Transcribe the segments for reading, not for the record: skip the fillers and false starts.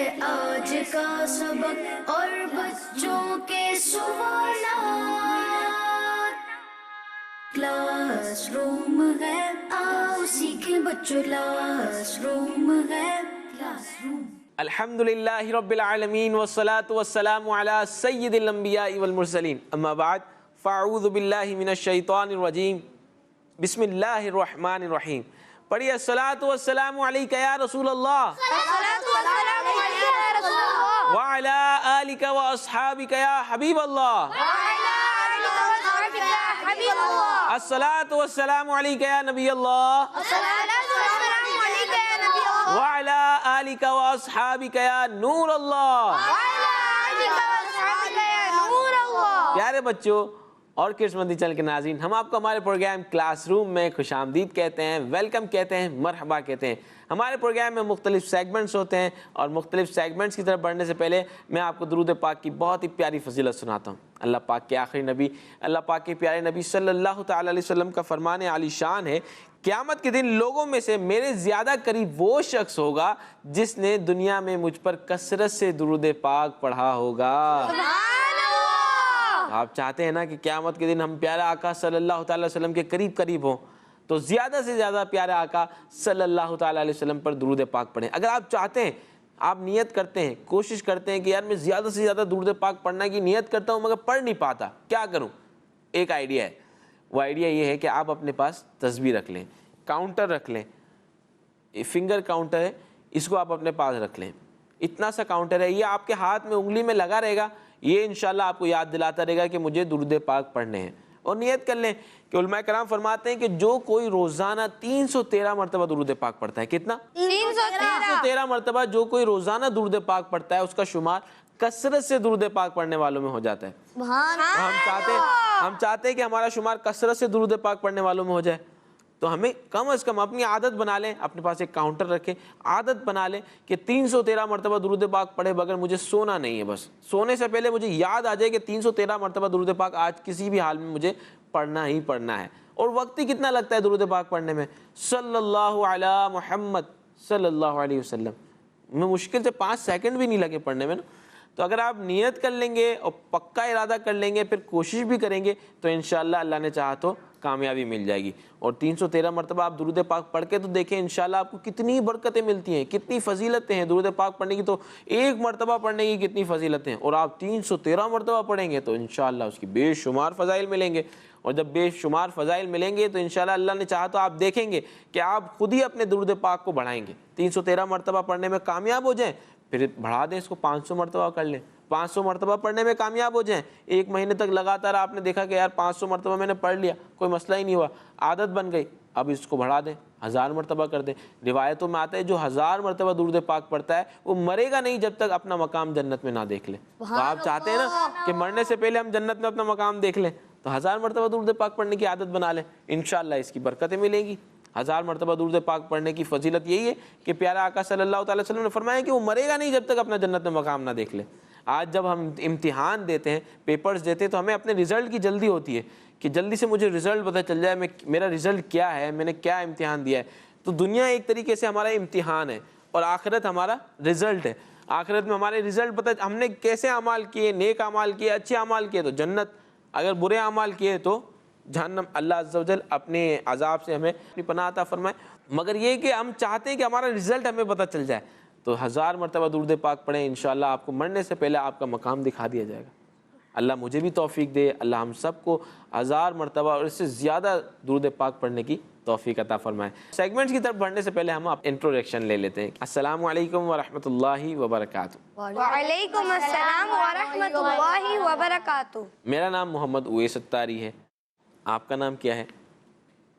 آج کا سبق اور بچوں کے سوالات، کلاس روم ہے، آؤ سیکھیں بچوں، کلاس روم ہے، کلاس روم۔ الحمدللہ رب العالمین والصلاة والسلام علی سید الانبیاء والمرسلین، اما بعد فاعوذ باللہ من الشیطان الرجیم، بسم اللہ الرحمن الرحیم۔ پڑھیے الصلاة والسلام علیکہ یا رسول اللہ وعلی آلک واصحابک یا حبیب اللہ، الصلاة والسلام علیکہ یا نبی اللہ وعلی آلک واصحابک یا نور اللہ۔ پیارے بچوں اور کرسمتی چینل کے ناظرین، ہم آپ کو ہمارے پروگرام کلاس روم میں خوش آمدید کہتے ہیں، ویلکم کہتے ہیں، مرحبا کہتے ہیں۔ ہمارے پروگرام میں مختلف سیگمنٹس ہوتے ہیں اور مختلف سیگمنٹس کی طرف بڑھنے سے پہلے میں آپ کو درود پاک کی بہت ہی پیاری فضیلت سناتا ہوں۔ اللہ پاک کے آخری نبی، اللہ پاک کے پیارے نبی صلی اللہ تعالی علیہ وسلم کا فرمان عالی شان ہے، قیامت کے دن لوگوں میں سے میرے زیادہ قریب وہ شخص ہوگا جس نے دنیا میں مجھ پر کثرت سے درود پاک پڑھا ہوگا۔ آپ چاہتے ہیں نا کہ قیامت کے دن ہم پیارے آقا صلی اللہ تعالی علیہ وسلم کے قریب ہوں، تو زیادہ سے زیادہ پیارے آقا صلی اللہ تعالی علیہ وسلم پر درود پاک پڑھیں۔ اگر آپ چاہتے ہیں، آپ نیت کرتے ہیں، کوشش کرتے ہیں کہ یار میں زیادہ سے زیادہ درود پاک پڑھنے کی نیت کرتا ہوں مگر پڑھ نہیں پاتا، کیا کروں؟ ایک آئیڈیا ہے، وہ آئیڈیا یہ ہے کہ آپ اپنے پاس تسبیح رکھ لیں، کاؤنٹر رکھ لیں، فنگر کاؤنٹر ہے، اس کو آپ اپنے پاس رکھ لیں۔ اتنا سا کاؤنٹر ہے، یہ آپ کے ہاتھ میں انگلی میں لگا رہے گا، یہ انشاءاللہ آپ کو یاد دلاتا رہے گا کہ مجھے درود پاک پڑھنے ہیں۔ اور نیت کر لیں کہ علماء کرام فرماتے ہیں کہ جو کوئی روزانہ 313 مرتبہ درود پاک پڑھتا ہے، کتنا؟ 313 مرتبہ جو کوئی روزانہ درود پاک پڑھتا ہے، اس کا شمار کثرت سے درود پاک پڑھنے والوں میں ہو جاتا ہے۔ ہم چاہتے ہیں کہ ہمارا شمار کثرت سے درود پاک پڑھنے والوں میں ہو جائے، تو ہمیں کم از کم اپنی عادت بنا لیں، اپنے پاس ایک کاؤنٹر رکھیں، عادت بنا لیں کہ 313 مرتبہ درود پاک پڑھے بغیر مجھے سونا نہیں ہے۔ بس سونے سے پہلے مجھے یاد آ جائے کہ 313 مرتبہ درود پاک آج کسی بھی حال میں مجھے پڑھنا ہی پڑھنا ہے۔ اور وقت ہی کتنا لگتا ہے درود پاک پڑھنے میں؟ صلی اللہ علی محمد صلی اللہ علیہ وسلم میں مشکل سے 5 سیکنڈ بھی نہیں لگے پڑھنے میں نا۔ تو اگر آپ نیت کر لیں گے اور پکا ارادہ کر لیں گے، پھر کوشش بھی کریں گے، تو انشاءاللہ اللہ نے چاہا تو کامیابی مل جائے گی۔ اور 313 مرتبہ آپ درود پاک پڑھ کے تو دیکھیں انشاءاللہ آپ کو کتنی برکتیں ملتی ہیں، کتنی فضیلتیں ہیں۔ درود پاک پڑھنے کی تو ایک مرتبہ پڑھنے کی کتنی فضیلتیں ہیں، اور آپ 313 مرتبہ پڑھیں گے تو انشاءاللہ اس کی بے شمار فضائل ملیں گے۔ اور جب بے شمار فضائل ملیں گے تو انشاءاللہ اللہ نے چاہا تو آپ دیکھیں گے کہ آپ خود ہی اپنے درود پاک کو بڑھائیں گے۔ 313 مرتبہ پڑھنے میں کامیاب ہو جائیں، پھر بڑھا دیں، اس کو 500 مرتبہ کر لیں۔ 500 مرتبہ پڑھنے میں کامیاب ہو جائیں، ایک مہینے تک لگاتار آپ نے دیکھا کہ یار 500 مرتبہ میں نے پڑھ لیا، کوئی مسئلہ ہی نہیں ہوا، عادت بن گئی، اب اس کو بڑھا دیں، 1000 مرتبہ کر دیں۔ روایتوں میں آتا ہے جو 1000 مرتبہ درود پاک پڑھتا ہے وہ مرے گا نہیں جب تک اپنا مقام جنت میں نہ دیکھ لے۔ تو آپ چاہتے ہیں نا کہ مرنے سے پہلے ہم جنت میں اپنا مقام دیکھ لیں، تو 1000 مرتبہ درود پاک پڑھنے کی عادت بنا لیں، انشاءاللہ اس کی برکتیں ملیں گی۔ 1000 مرتبہ درود پاک پڑھنے کی فضیلت یہی ہے کہ پیارا آقا صلی اللہ تعالی وسلم نے فرمایا کہ وہ مرے گا نہیں جب تک اپنا جنت میں مقام نہ دیکھ لے۔ آج جب ہم امتحان دیتے ہیں، پیپرز دیتے ہیں، تو ہمیں اپنے رزلٹ کی جلدی ہوتی ہے کہ جلدی سے مجھے رزلٹ پتہ چل جائے، میرا رزلٹ کیا ہے، میں نے کیا امتحان دیا ہے۔ تو دنیا ایک طریقے سے ہمارا امتحان ہے اور آخرت ہمارا رزلٹ ہے۔ آخرت میں ہمارے رزلٹ پتہ ہم نے کیسے اعمال کیے، نیک اعمال کیے، اچھے اعمال کیے تو جنت، اگر برے اعمال کیے تو جہنم۔ اللہ عز و جل اپنے عذاب سے ہمیں اپنی پناہ عطا فرمائے۔ مگر یہ کہ ہم چاہتے ہیں کہ ہمارا رزلٹ ہمیں پتہ چل جائے، تو 1000 مرتبہ درود پاک پڑھیں، انشاءاللہ آپ کو مرنے سے پہلے آپ کا مقام دکھا دیا جائے گا۔ اللہ مجھے بھی توفیق دے، اللہ ہم سب کو 1000 مرتبہ اور اس سے زیادہ درود پاک پڑھنے کی توفیق عطا فرمائے۔ سیگمنٹس کی طرف بڑھنے سے پہلے ہم آپ انٹروڈکشن لے لیتے ہیں۔ السلام علیکم ورحمۃ اللہ وبرکاتہ۔ وعلیکم السلام ورحمۃ اللہ وبرکاتہ۔ میرا نام محمد اویس ستاری ہے، آپ کا نام کیا ہے؟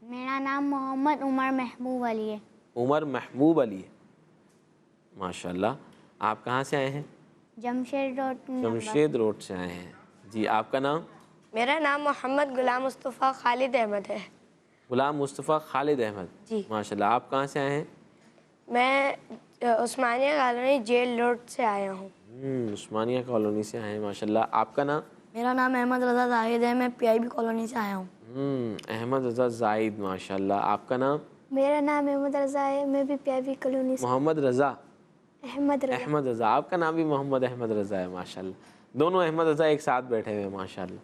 میرا نام محمد عمر محبوب علی ہے۔ عمر محبوب علی ہے، ماشاءاللہ۔ آپ کہاں سے آئے ہیں؟ جمشید روڈ۔ جمشید روڈ سے آئے ہیں جی۔ آپ کا نام؟ میرا نام محمد غلام مصطفیٰ خالد احمد ہے۔ غلام مصطفیٰ خالد احمد، جی۔ ماشاءاللہ۔ آپ کہاں سے آئے ہیں؟ میں عثمانیہ کالونی جیل روڈ سے آیا ہوں۔ عثمانیہ کالونی سے آئے ہیں، ماشاءاللہ۔ آپ کا نام؟ میرا نام احمد رضا زاہد ہے، میں پی آئی بی کالونی سے آیا ہوں۔ احمد رضا زاہد، ماشاءاللہ۔ آپ کا نام؟ میرا نام احمد رضا ہے، میں بھی پی آئی بی کالونی سے۔ محمد رضا، احمد رضا. احمد رضا. آپ کا نام بھی محمد احمد رضا ہے, ماشاء اللہ. دونوں احمد رضا ایک ساتھ بیٹھے ہوئے ہیں ماشاء اللہ.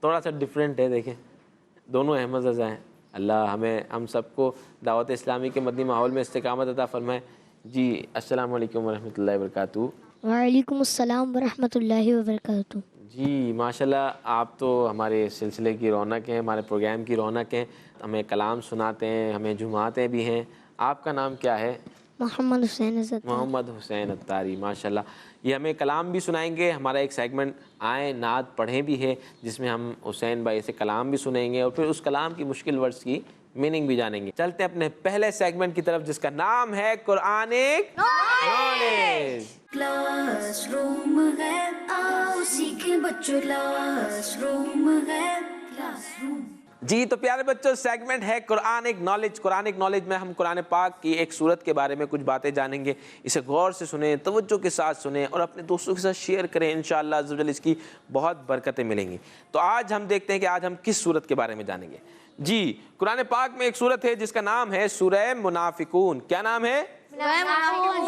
تھوڑا سا ڈفرینٹ ہے, دیکھیں دونوں احمد رضا ہیں. اللہ ہم سب کو دعوت اسلامی کے مدنی ماحول میں استقامت عطا فرمائے. جی السلام علیکم ورحمۃ اللہ وبرکاتہ. وعلیکم السلام ورحمۃ اللہ وبرکاتہ. جی ماشاء اللہ, آپ تو ہمارے سلسلے کی رونق ہیں, ہمارے پروگرام کی رونق ہیں. ہمیں کلام سناتے ہیں, ہمیں جمعاتے بھی ہیں. آپ کا نام کیا ہے؟ محمد حسین عزت. محمد حسین اتاری, ماشاء اللہ. یہ ہمیں کلام بھی سنائیں گے. ہمارا ایک سیگمنٹ آئیں نعت پڑھیں بھی ہے, جس میں ہم حسین بھائی سے کلام بھی سنیں گے اور پھر اس کلام کی مشکل ورڈز کی میننگ بھی جانیں گے. چلتے ہیں اپنے پہلے سیگمنٹ کی طرف, جس کا نام ہے قرآنک نالج. کلاس روم ہے, آؤ سیکھیں بچوں, کلاس روم ہے, کلاس روم. جی تو پیارے بچوں, سیگمنٹ ہے قرآنک نالج. قرآنک نالج میں ہم قرآن پاک کی ایک سورت کے بارے میں کچھ باتیں جانیں گے. اسے غور سے سنیں, توجہ کے ساتھ سنیں اور اپنے دوستوں کے ساتھ شیئر کریں. انشاءاللہ عز و جل اس کی بہت برکتیں ملیں گی. تو آج ہم دیکھتے ہیں کہ آج ہم کس سورت کے بارے میں جانیں گے. جی قرآن پاک میں ایک سورت ہے جس کا نام ہے سورہ منافقون. کیا نام ہے؟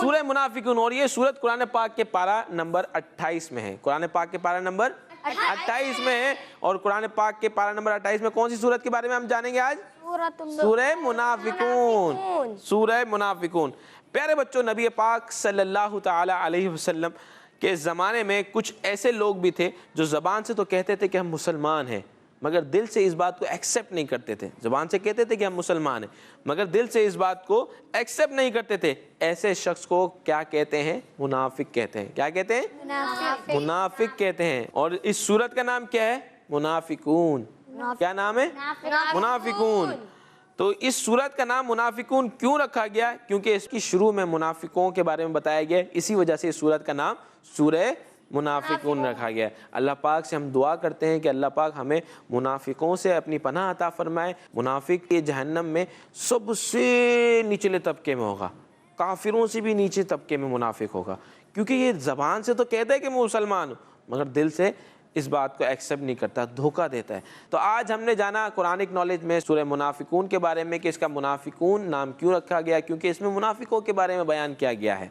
سورہ منافقون. اور یہ سورت قرآن پاک کے پارہ نمبر 28 میں ہے. قرآن پاک کے پارہ نمبر 28 میں ہے. اور قرآن پاک کے پارہ نمبر 28 میں کون سی سورت کے بارے میں ہم جانیں گے آج؟ سورہ منافقون. سورہ منافقون. پیارے بچوں, نبی پاک صلی اللہ تعالی علیہ وسلم کے زمانے میں کچھ ایسے لوگ بھی تھے جو زبان سے تو کہتے تھے کہ ہم مسلمان ہیں, مگر دل سے اس بات کو ایکسیپٹ نہیں کرتے تھے. زبان سے کہتے تھے کہ ہم مسلمان ہیں, مگر دل سے اس بات کو ایکسیپٹ نہیں کرتے تھے. ایسے شخص کو کیا کہتے ہیں؟ منافق کہتے ہیں. کیا کہتے ہیں؟ منافق کہتے ہیں. اور اس سورت کا نام کیا ہے؟ منافقون. کیا نام ہے؟ منافقون. تو اس سورت کا نام منافقون کیوں رکھا گیا؟ کیونکہ اس کی شروع میں منافقوں کے بارے میں بتایا گیا, اسی وجہ سے اس سورت کا نام سورہ منافقون رکھا گیا ہے. اللہ پاک سے ہم دعا کرتے ہیں کہ اللہ پاک ہمیں منافقوں سے اپنی پناہ عطا فرمائے. منافق کے جہنم میں سب سے نچلے طبقے میں ہوگا, کافروں سے بھی نیچے طبقے میں منافق ہوگا, کیونکہ یہ زبان سے تو کہتا ہے کہ میں مسلمان ہوں, مگر دل سے اس بات کو ایکسیپٹ نہیں کرتا, دھوکہ دیتا ہے. تو آج ہم نے جانا قرآنک نالج میں سورہ منافقون کے بارے میں کہ اس کا منافقون نام کیوں رکھا گیا, کیونکہ اس میں منافقوں کے بارے میں بیان کیا گیا ہے.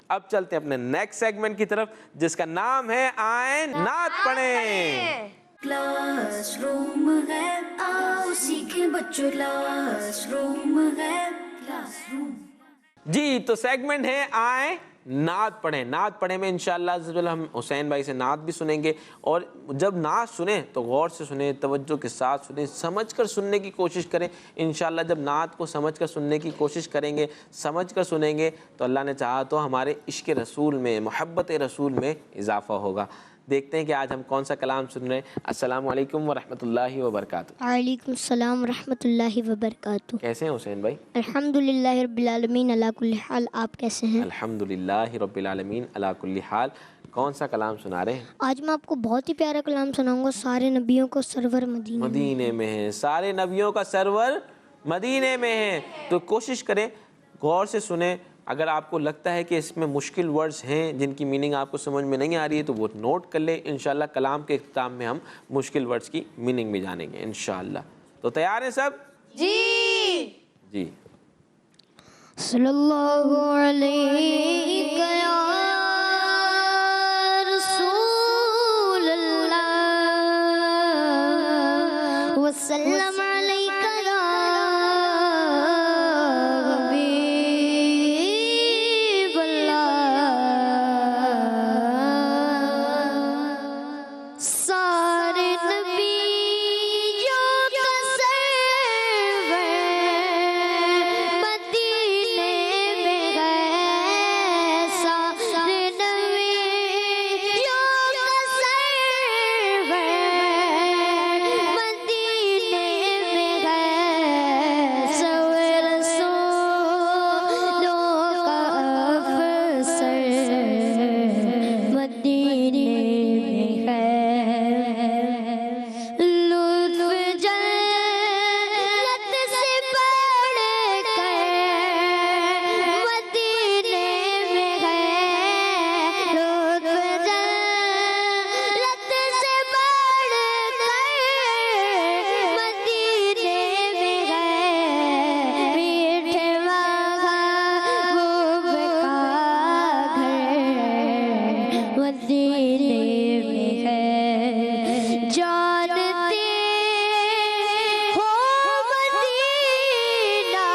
اب چلتے ہیں اپنے نیکسٹ سیگمنٹ کی طرف, جس کا نام ہے آئیں نعت پڑھیں. کلاس روم ہے, آؤ سیکھیں بچوں, کلاس روم ہے, کلاس روم. جی تو سیگمنٹ ہے آئیں نعت پڑھیں. نعت پڑھیں میں انشاءاللہ عز و جل ہم حسین بھائی سے نعت بھی سنیں گے. اور جب نعت سنیں تو غور سے سنیں, توجہ کے ساتھ سنیں, سمجھ کر سننے کی کوشش کریں. انشاءاللہ جب نعت کو سمجھ کر سننے کی کوشش کریں گے, سمجھ کر سنیں گے, تو اللہ نے چاہا تو ہمارے عشق رسول میں, محبت رسول میں اضافہ ہوگا. دیکھتے ہیں کہ آج ہم کون سا کلام سن رہے ہیں. السلام علیکم ورحمۃ اللہ وبرکاتہ. وعلیکم السلام ورحمۃ اللہ وبرکاتہ. کیسے ہیں حسین بھائی؟ الحمدللہ رب العالمین علی کل حال. آپ کیسے ہیں؟ الحمدللہ رب العالمین علی کل حال. کون سا کلام سنا رہے ہیں؟ آج میں آپ کو بہت ہی پیارا کلام سناؤں گا. سارے نبیوں کو سرور مدینے میں ہے. سارے نبیوں کا سرور مدینے میں ہے. تو کوشش کریں غور سے سنیں. اگر آپ کو لگتا ہے کہ اس میں مشکل ورڈز ہیں جن کی میننگ آپ کو سمجھ میں نہیں آ رہی ہے تو وہ نوٹ کر لیں. انشاءاللہ کلام کے اختتام میں ہم مشکل ورڈز کی میننگ بھی جانیں گے انشاءاللہ. تو تیار ہیں سب؟ جی. صلی اللہ علیہ یا رسول اللہ وسلم علیک یا حبیب اللہ. سارے نبیوں کا سرور مدینے میں ہے, مدینے میں ہے جانتے ہو مدینہ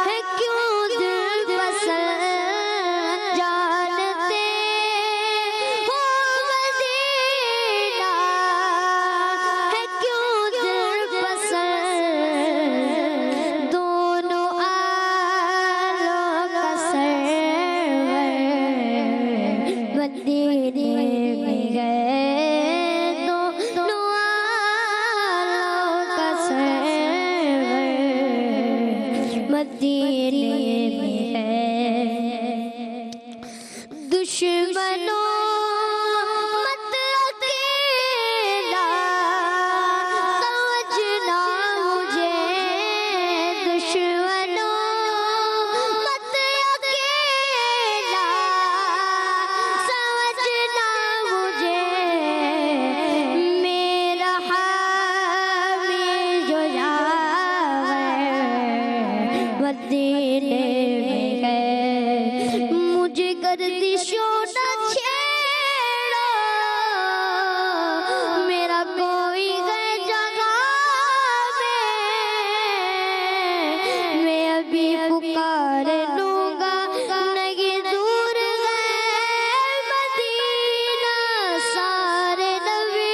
ہے کیوں دل پسند جانتے ہو مدینہ ہے کیوں دل پسند دونوں عالم کا سرور مدینے میں گئے دونوں عالم کا سرور مدینے میں ہے دشمنوں مت اکیلا سمجھنا مجھے دشمنوں مت اکیلا سمجھنا مجھے میرا حامی جو یاور مدینے میں ہے مجھے گردشوں نہ چھیڑو میرا کوئی ہے جگہ میں ابھی پکار لوں گا نہیں دور گئے مدینہ سارے نبی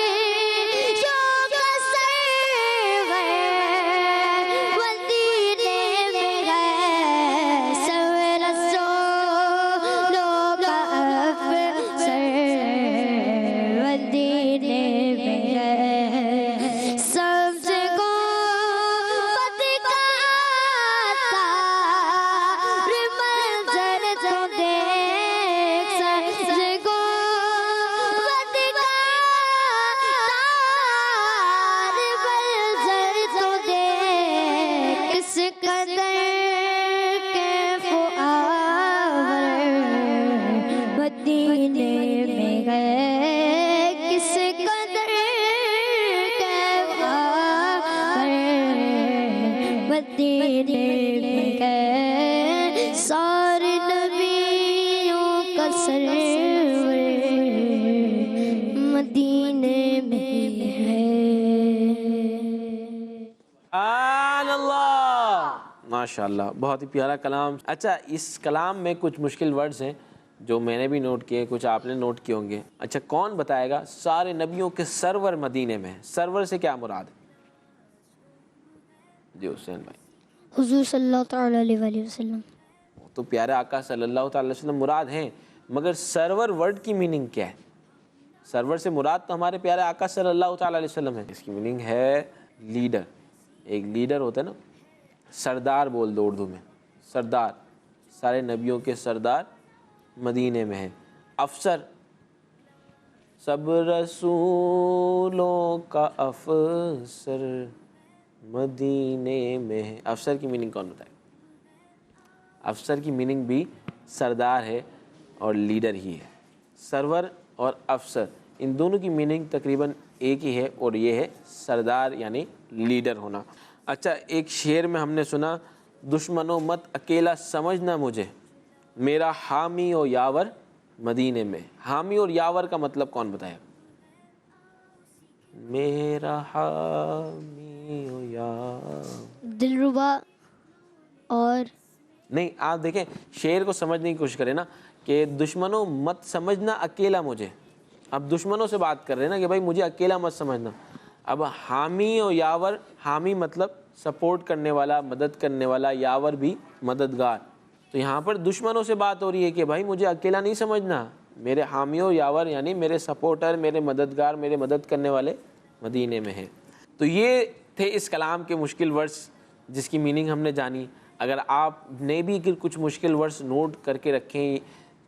شوق سرور مدینے میں گئے سب رسولوں کا افسر مدینے میں گئے سب سے گنبد کا تاج منظر تو دیکھ سب سے گنبد کا تاج منظر تو دیکھ کس قدر کیف و آور مدینے میں گئے کس قدر کیف و آور مدینے میں گئے سارے نبیوں کا سرور مدینے میں ہے سبحان اللہ ماشاءاللہ بہت ہی پیارا کلام. اچھا اس کلام میں کچھ مشکل ورڈز ہیں جو میں نے بھی نوٹ کیے کچھ آپ نے نوٹ کیے ہوں گے. اچھا کون بتائے گا سارے نبیوں کے سرور مدینے میں ہے سرور سے کیا مراد ہے؟ جی حسین بھائی. حضور صلی اللہ تعالیٰ علیہ وآلہ وسلم. تو پیارے آقا صلی اللہ تعالی علیہ وسلم مراد ہیں مگر سرور ورڈ کی میننگ کیا ہے؟ سرور سے مراد تو ہمارے پیارے آقا صلی اللہ تعالی علیہ وسلم ہے. اس کی میننگ ہے لیڈر. ایک لیڈر ہوتا ہے نا سردار بول دو اردو میں سردار. سارے نبیوں کے سردار مدینے میں ہیں. افسر سب رسولوں کا افسر مدینے میں ہے. افسر کی میننگ کون بتائے؟ افسر کی میننگ بھی سردار ہے اور لیڈر ہی ہے. سرور اور افسر ان دونوں کی میننگ تقریباً ایک ہی ہے اور یہ ہے سردار یعنی لیڈر ہونا. اچھا ایک شعر میں ہم نے سنا دشمنوں مت اکیلا سمجھنا مجھے میرا حامی و یاور مدینے میں. حامی اور یاور کا مطلب کون بتائے؟ میرا حامی و یاور دلربا اور نہیں. آپ دیکھیں شعر کو سمجھنے کی کوشش کریں نا کہ دشمنوں مت سمجھنا اکیلا مجھے. اب دشمنوں سے بات کر رہے ہیں نا کہ بھائی مجھے اکیلا مت سمجھنا. اب حامی و یاور حامی مطلب سپورٹ کرنے والا مدد کرنے والا یاور بھی مددگار. تو یہاں پر دشمنوں سے بات ہو رہی ہے کہ بھائی مجھے اکیلا نہیں سمجھنا میرے حامی و یاور یعنی میرے سپورٹر میرے مددگار میرے مدد کرنے والے مدینے میں ہیں. تو یہ تھے اس کلام کے مشکل ورڈز جس کی میننگ ہم نے جانی. اگر آپ نے بھی کچھ مشکل ورڈز نوٹ کر کے رکھیں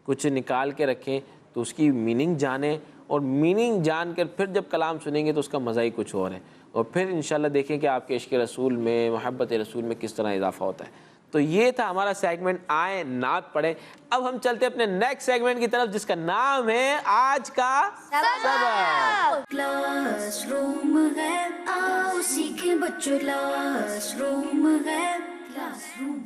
کچھ نکال کے رکھیں تو اس کی میننگ جانیں اور میننگ جان کر پھر جب کلام سنیں گے تو اس کا مزہ ہی کچھ اور ہے. اور پھر انشاءاللہ دیکھیں کہ آپ کے عشق رسول میں محبت رسول میں کس طرح اضافہ ہوتا ہے. تو یہ تھا ہمارا سیگمنٹ آئیں نعت پڑھیں. اب ہم چلتے اپنے نیکسٹ سیگمنٹ کی طرف جس کا نام ہے آج کا سبق. کلاس روم ہے آؤ سیکھیں بچوں کلاس روم ہے کلاس روم.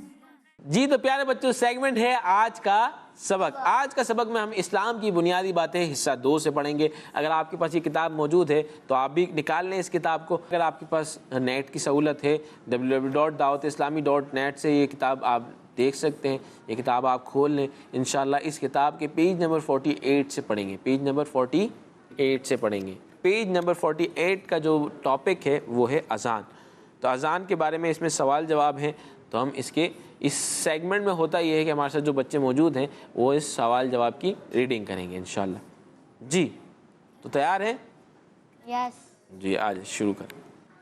جی تو پیارے بچوں سیگمنٹ ہے آج کا سبق. آج کا سبق میں ہم اسلام کی بنیادی باتیں حصہ 2 سے پڑھیں گے. اگر آپ کے پاس یہ کتاب موجود ہے تو آپ بھی نکال لیں اس کتاب کو. اگر آپ کے پاس نیٹ کی سہولت ہے www.dawatislami.net سے یہ کتاب آپ دیکھ سکتے ہیں. یہ کتاب آپ کھول لیں. انشاءاللہ اس کتاب کے پیج نمبر 48 سے پڑھیں گے. پیج نمبر 48 سے پڑھیں گے. پیج نمبر 48 کا جو ٹاپک ہے وہ ہے اذان. تو اذان کے بارے میں اس میں سوال جواب ہیں. تو ہم اس سیگمنٹ میں ہوتا یہ ہے کہ ہمارے ساتھ جو بچے موجود ہیں وہ اس سوال جواب کی ریڈنگ کریں گے انشاءاللہ. جی تو تیار ہیں؟ یس. جی آج شروع کریں.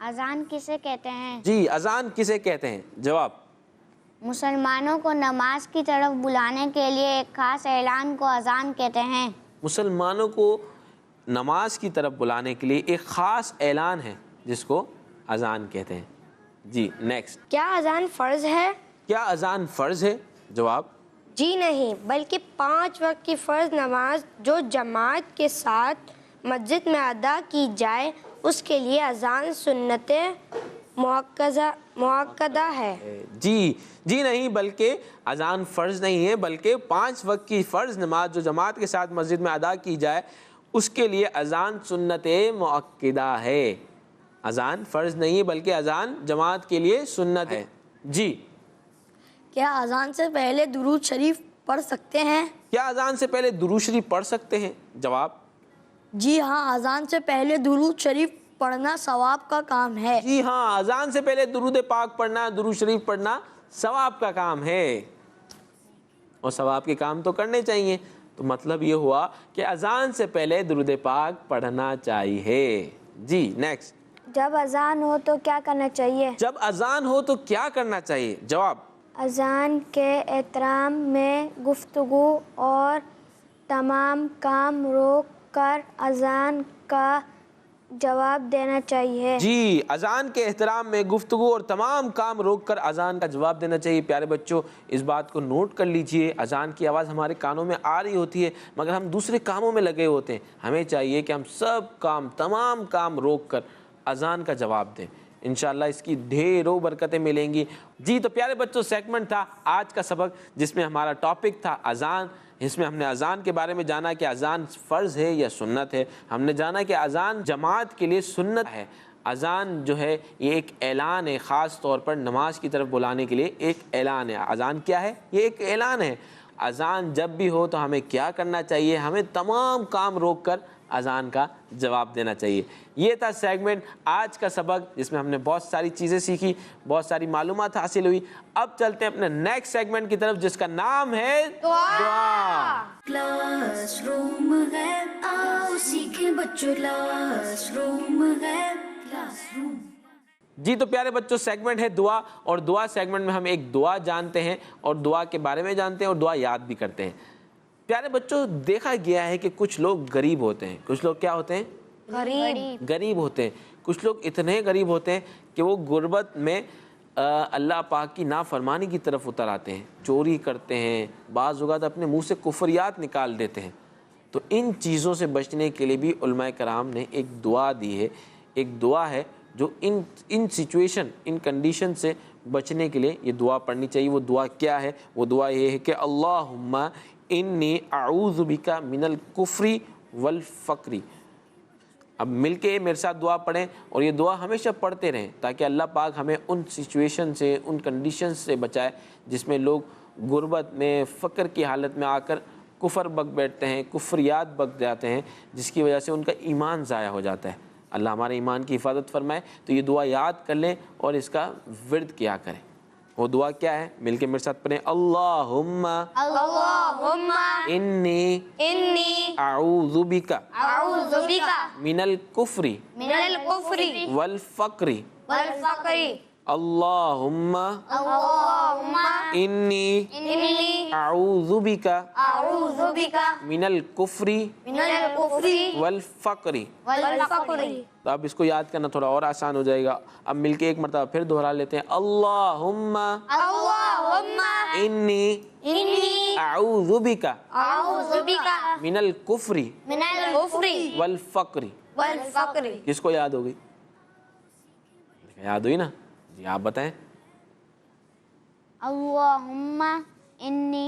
اذان کسے کہتے ہیں؟ جی اذان کسے کہتے ہیں؟ جواب: مسلمانوں کو نماز کی طرف بلانے کے لیے ایک خاص اعلان کو اذان کہتے ہیں. مسلمانوں کو نماز کی طرف بلانے کے لیے ایک خاص اعلان ہے جس کو اذان کہتے ہیں. جی نیکسٹ. کیا اذان فرض ہے؟ کیا اذان فرض ہے؟ جواب: جی نہیں، بلکہ 5 وقت کی فرض نماز جو جماعت کے ساتھ مسجد میں ادا کی جائے اس کے لیے اذان سنت مؤکدہ ہے. جی نہیں، بلکہ اذان فرض نہیں ہے بلکہ 5 وقت کی فرض نماز جو جماعت کے ساتھ مسجد میں ادا کی جائے اس کے لیے اذان سنت مؤکدہ ہے. اذان فرض نہیں ہے بلکہ اذان جماعت کے لیے سنت ہے. جی. کیا اذان سے پہلے درود شریف پڑھ سکتے ہیں؟ کیا اذان سے پہلے درود شریف پڑھ سکتے ہیں؟ جواب: جی ہاں، اذان سے پہلے درود شریف پڑھنا ثواب کا کام ہے. جی ہاں، اذان سے پہلے درود پاک پڑھنا، درود شریف پڑھنا ثواب کا کام ہے. اور ثواب کے کام تو کرنے چاہیے. تو مطلب یہ ہوا کہ اذان سے پہلے درود پاک پڑھنا چاہیے. جی نیکسٹ. جب اذان ہو تو کیا کرنا چاہیے؟ جب اذان ہو تو کیا کرنا چاہیے؟ جواب: اذان کے احترام میں گفتگو اور تمام کام روک کر اذان کا جواب دینا چاہیے. جی، اذان کے احترام میں گفتگو اور تمام کام روک کر اذان کا جواب دینا چاہیے. پیارے بچوں اس بات کو نوٹ کر لیجئے. اذان کی آواز ہمارے کانوں میں آ رہی ہوتی ہے مگر ہم دوسرے کاموں میں لگے ہوتے ہیں. ہمیں چاہیے کہ ہم تمام کام روک کر اذان کا جواب دیں. انشاءاللہ اس کی ڈھیروں برکتیں ملیں گی. جی تو پیارے بچوں سیگمنٹ تھا آج کا سبق جس میں ہمارا ٹاپک تھا اذان. اس میں ہم نے اذان کے بارے میں جانا کہ اذان فرض ہے یا سنت ہے. ہم نے جانا کہ اذان جماعت کے لیے سنت ہے. اذان جو ہے یہ ایک اعلان ہے، خاص طور پر نماز کی طرف بلانے کے لیے ایک اعلان ہے. اذان کیا ہے؟ یہ ایک اعلان ہے. اذان جب بھی ہو تو ہمیں کیا کرنا چاہیے؟ ہمیں تمام کام روک کر اذان کا جواب دینا چاہیے. یہ تھا سیگمنٹ آج کا سبق جس میں ہم نے بہت ساری چیزیں سیکھی، بہت ساری معلومات حاصل ہوئی. اب چلتے ہیں اپنے نیکسٹ سیگمنٹ کی طرف جس کا نام ہے دعا. کلاس روم ہے، آؤ سیکھیں بچوں کلاس روم ہے، کلاس روم. جی تو پیارے بچوں سیگمنٹ ہے دعا. اور دعا سیگمنٹ میں ہم ایک دعا جانتے ہیں اور دعا کے بارے میں جانتے ہیں اور دعا یاد بھی کرتے ہیں. پیارے بچوں دیکھا گیا ہے کہ کچھ لوگ غریب ہوتے ہیں. کچھ لوگ کیا ہوتے ہیں؟ غریب ہوتے ہیں. کچھ لوگ اتنے غریب ہوتے ہیں کہ وہ غربت میں اللہ پاک کی نافرمانی کی طرف اتر آتے ہیں، چوری کرتے ہیں، بعض اوقات اپنے منہ سے کفریات نکال دیتے ہیں. تو ان چیزوں سے بچنے کے لیے بھی علماء کرام نے ایک دعا دی ہے. ایک دعا ہے جو ان سچویشن ان کنڈیشن سے بچنے کے لیے یہ دعا پڑھنی چاہیے. وہ دعا کیا ہے؟ وہ دعا یہ ہے کہ اللہم انی اعوذ بک من الکفر والفقر. اب مل کے میرے ساتھ دعا پڑھیں اور یہ دعا ہمیشہ پڑھتے رہیں تاکہ اللہ پاک ہمیں ان سچویشن سے ان کنڈیشن سے بچائے جس میں لوگ غربت میں فقر کی حالت میں آ کر کفر بک بیٹھتے ہیں، کفریات بک جاتے ہیں جس کی وجہ سے ان کا ایمان ضائع ہو جاتا ہے. اللہ ہمارے ایمان کی حفاظت فرمائے. تو یہ دعا یاد کر لیں اور اس کا ورد کیا کریں. وہ دعا کیا ہے؟ مل کے میرے ساتھ پڑھیں. اللہم انی اعوذ بک من الکفر والفقر. اللہم انی اعوذ بک من الکفر والفقر. تو اب اس کو یاد کرنا تھوڑا اور آسان ہو جائے گا. اب مل کے ایک مرتبہ پھر دہرا لیتے ہیں. اللہم انی اعوذ بک من الکفر والفقر. کس کو یاد ہوگی؟ یاد ہوئی نا؟ جی آپ بتائیں. اللہم انی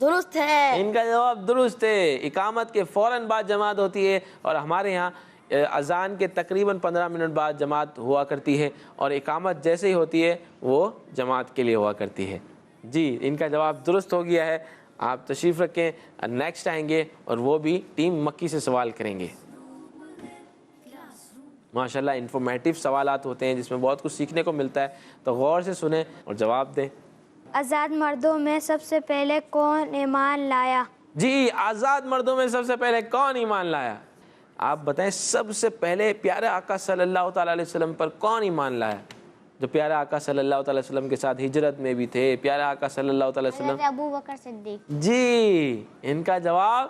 درست ہے. ان کا جواب درست ہے. اقامت کے فوراً بعد جماعت ہوتی ہے اور ہمارے یہاں اذان کے تقریباً 15 منٹ بعد جماعت ہوا کرتی ہے اور اقامت جیسے ہی ہوتی ہے وہ جماعت کے لیے ہوا کرتی ہے. جی ان کا جواب درست ہو گیا ہے. آپ تشریف رکھیں. نیکسٹ آئیں گے اور وہ بھی ٹیم مکی سے سوال کریں گے. ماشاءاللہ انفارمیٹیو سوالات ہوتے ہیں جس میں بہت کچھ سیکھنے کو ملتا ہے, تو غور سے سنیں اور جواب دیں. آزاد مردوں میں سب سے پہلے کون ایمان لایا؟ جی آزاد مردوں میں سب سے پہلے کون ایمان لایا؟ آپ بتائیں سب سے پہلے پیارے آقا صلی اللہ تعالیٰ علیہ وسلم پر کون ایمان لایا؟ جو پیارے آقا صلی اللہ تعالیٰ علیہ وسلم کے ساتھ ہجرت میں بھی تھے, پیارے آقا صلی اللہ تعالیٰ علیہ وسلم. حضرت ابو بکر صدیق. جی ان کا جواب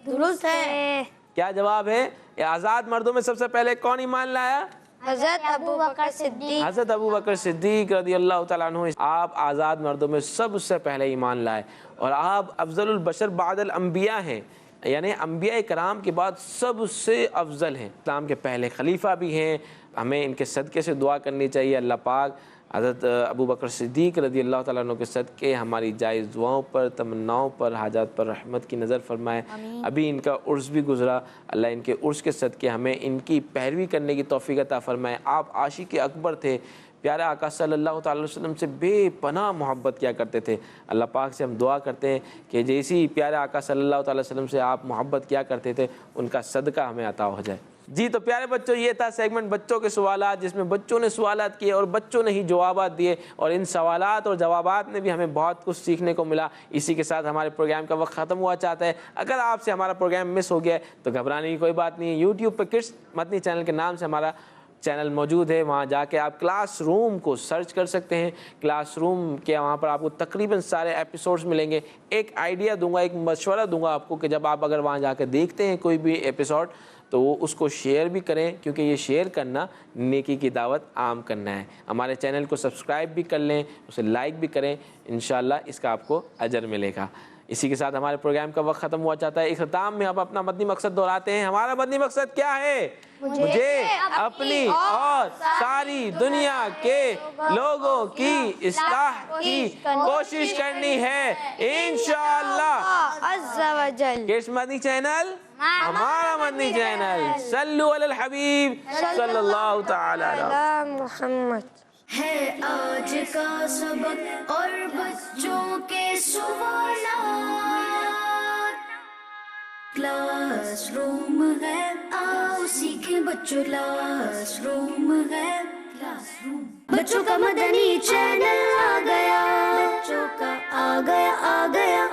درست ہے. کیا جواب ہے؟ آزاد مردوں میں سب سے پہلے کون ایمان لایا؟ حضرت ابو بکر صدیق. حضرت ابو بکر صدیق رضی اللہ تعالیٰ عنہ. آپ آزاد مردوں میں سب سے پہلے ایمان لائے اور آپ افضل البشر بعد الانبیاء ہیں, یعنی انبیاء کرام کے بعد سب سے افضل ہیں. اسلام کے پہلے خلیفہ بھی ہیں. ہمیں ان کے صدقے سے دعا کرنی چاہیے. اللہ پاک حضرت ابو بکر صدیق رضی اللہ تعالیٰ عنہ کے صدقے ہماری جائز دعاؤں پر, تمناؤں پر, حاجات پر رحمت کی نظر فرمائے. ابھی ان کا عرس بھی گزرا, اللہ ان کے عرس کے صدقے ہمیں ان کی پیروی کرنے کی توفیق عطا فرمائے. آپ عاشق اکبر تھے, پیارے آقا صلی اللہ تعالیٰ علیہ وسلم سے بے پناہ محبت کیا کرتے تھے. اللہ پاک سے ہم دعا کرتے ہیں کہ جیسی پیارے آقا صلی اللہ تعالیٰ علیہ وسلم سے آپ محبت کیا کرتے تھے ان کا صدقہ ہمیں عطا ہو جائے. جی تو پیارے بچوں یہ تھا سیگمنٹ بچوں کے سوالات, جس میں بچوں نے سوالات کیے اور بچوں نے ہی جوابات دیے, اور ان سوالات اور جوابات میں بھی ہمیں بہت کچھ سیکھنے کو ملا. اسی کے ساتھ ہمارے پروگرام کا وقت ختم ہوا چاہتا ہے. اگر آپ سے ہمارا پروگرام مس ہو گیا ہے تو گھبرانے کی کوئی بات نہیں ہے. یوٹیوب پہ کڈس مدنی چینل کے نام سے ہمارا چینل موجود ہے, وہاں جا کے آپ کلاس روم کو سرچ کر سکتے ہیں. کلاس روم کے وہاں پر آپ کو تقریباً سارے ایپیسوڈز ملیں گے. ایک آئیڈیا دوں گا, ایک مشورہ دوں گا آپ کو کہ جب آپ اگر وہاں جا کے دیکھتے ہیں کوئی بھی ایپیسوڈ تو وہ اس کو شیئر بھی کریں, کیونکہ یہ شیئر کرنا نیکی کی دعوت عام کرنا ہے. ہمارے چینل کو سبسکرائب بھی کر لیں, اسے لائک بھی کریں, انشاءاللہ اس کا آپ کو اجر ملے گا. اسی کے ساتھ ہمارے پروگرام کا وقت ختم ہوا چاہتا ہے. اختتام میں آپ اپنا مدنی مقصد دہراتے ہیں. ہمارا مدنی مقصد کیا ہے؟ مجھے اپنی اور ساری دنیا کے لوگوں کی اصلاح کی کوشش کرنی ہے انشاءاللہ عز و جل. کس مدنی چینل؟ ہمارا مدنی چینل. صلو علی الحبیب صلی اللہ تعالی علیہ محمد. ہے آج کا سبق اور بچوں کے سوالات. کلاس روم ہے, آؤ سیکھیں بچوں. کلاس روم ہے, بچوں کا مدنی چینل آ گیا, بچوں کا آ گیا.